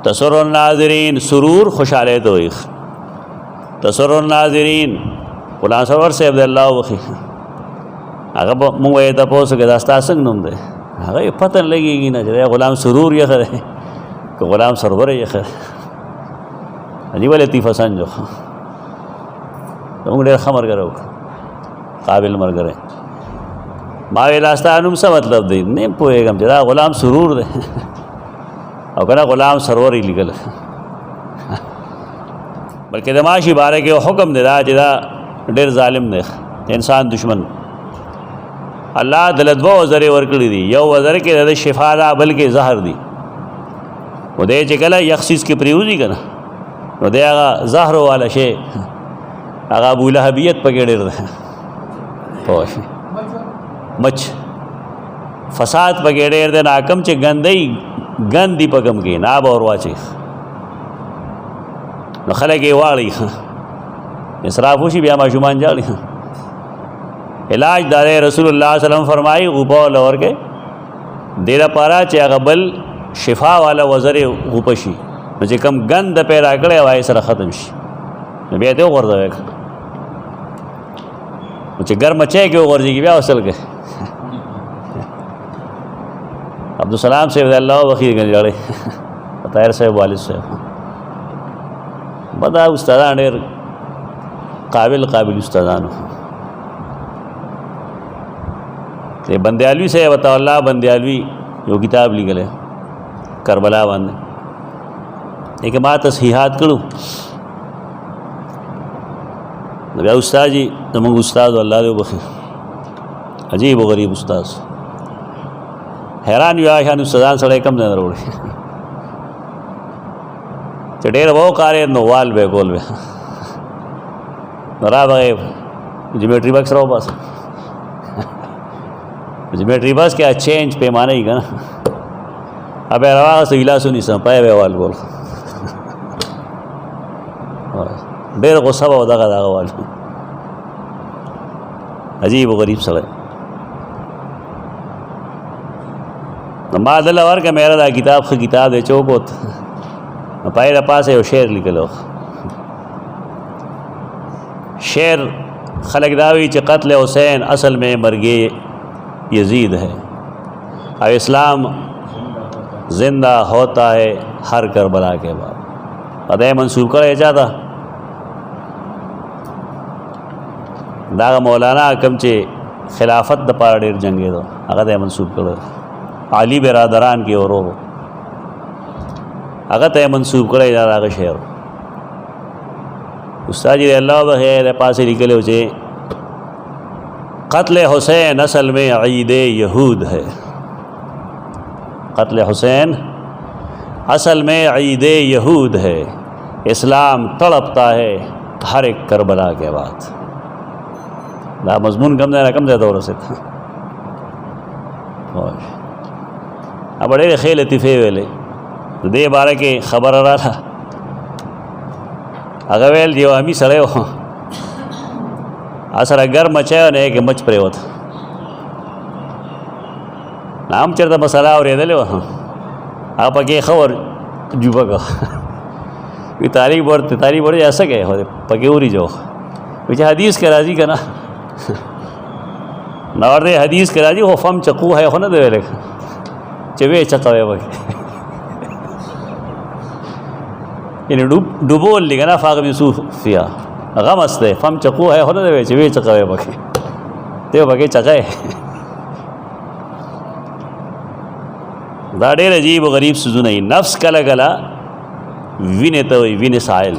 तसरुन नाज़रीन सुरूर खुशहाली तो वही तसरुन नाज़रीन गुलाम सरवर से अब्दुल्लाह वखी अगर मुँह तपोस के दास्ता संग नुम दे अगर ये पता लगेगी ना जरा गुलाम सुरूर ये खरे कि गुलाम सरवर ये खरे अजीब लतीफ़ा संजो तो उंगले खमर करो काबिल मर करे मावे रास्ता अनुम सा मतलब दे नहीं पोएगम जरा गुलाम सुरूर दे और कहना गुलाम सरवर ही निकल बल्कि दमाशी बारे के हुक्म दे रहा जरा डेर जालिम दे इंसान दुश्मन अल्लाह दलदवा वज़र वर्कड़ी दी यो वज़र के दे शिफा दा बल्कि जहर दी वो दे चला यक्सिस की प्रियूजी का ना वो दे आगा जहर वाला शे आगा अबू लहबियत पकड़े तो मच फसाद पकड़े दे नाकम चे गंदई गंदी पकम की नाब और वाची न खले के वाली इसराफूशी बिया माशुमान जाली इलाज दारे रसूलुल्लाह सल्लल्लाहु अलैहि वसल्लम फरमाई गुपाल और के देरा पारा चे अगबल शिफा वाला वज़र गुपशी मुझे कम गंद पैरा करे वाई सर ख़त्म शी नबी आते हो गर्दा वेक मुझे गर्म चे के गर्जी की ब्या असल के अब्दुलसलाम से अल्लाह वकील गंज जड़े बतायर साहब वालिद साहब बता उस्तादान डेर काबिल काबिल उस्तादान ते बंदयालवी से बताओ अल्लाह बंदयालवी जो किताब लिखल है करबला बांधे एक बात तस्हीहात करूँ भैया उस्ताद जी तमंग उस्ताद अल्लाह दे बखी अजीब व गरीब उस्ताद हैरान हुआ शान उस्तादान सड़े कम नजर उड़े चटेर वो कारे नो वाल बे गोल बे नरा भाई ज्योमेट्री बॉक्स रहो बस ज्योमेट्री बॉक्स क्या चेंज पैमाने ही का ना अब रवा से इला सुनी संपाए वे वाल गोल डेर गुस्सा होता का दागा वाल अजीब व गरीब सड़े मादल और का मेरा दा किताब की किताब है चौकोत पाए पास है वो शेर लिखलो शेर खलक दावी च कत्ल हुसैन असल में मरगे यजीद है अब इस्लाम ज़िंदा होता है हर करबला के बाद अदय मंसूब करे चाहता दागा मौलाना कमचे खिलाफत द पार डेर जंगे दो अगदय मंसूब करो आली बेरादरान की और अगत है मंसूब करे जा शेर उस्ताद जी अल्लाह बखैर पास निकले उसे कत्ल हुसैन असल में ईद यहूद है कत्ल हुसैन असल में ईद यहूद है इस्लाम तड़पता है हर एक करबला के बाद ना मजमून कम ज़्यादा और से था अब बड़े खेल लतीफ़े वेले तो दे बारे के खबर आ रहा था अगर वेल जो हमी सड़े हो असर अगर मचा ने कि मच परे होता नाम चरता मसाला और ये वहाँ आप अके खबर जुबा का ये तारीख बढ़ ऐसा क्या हो पके उरी जो पीछे हदीस के राजी का ना और दे हदीस के राजी हो फम चक्कू है हो ना दे लेख चवे चकावे वही इन डुबो लिखा ना फाक यूसुफिया गम हंसते फम चकू है हो ना दे चवे चकावे बके ते बके चकाए दाड़े अजीब गरीब सुजु नहीं नफ्स कला गला विने तो विने साइल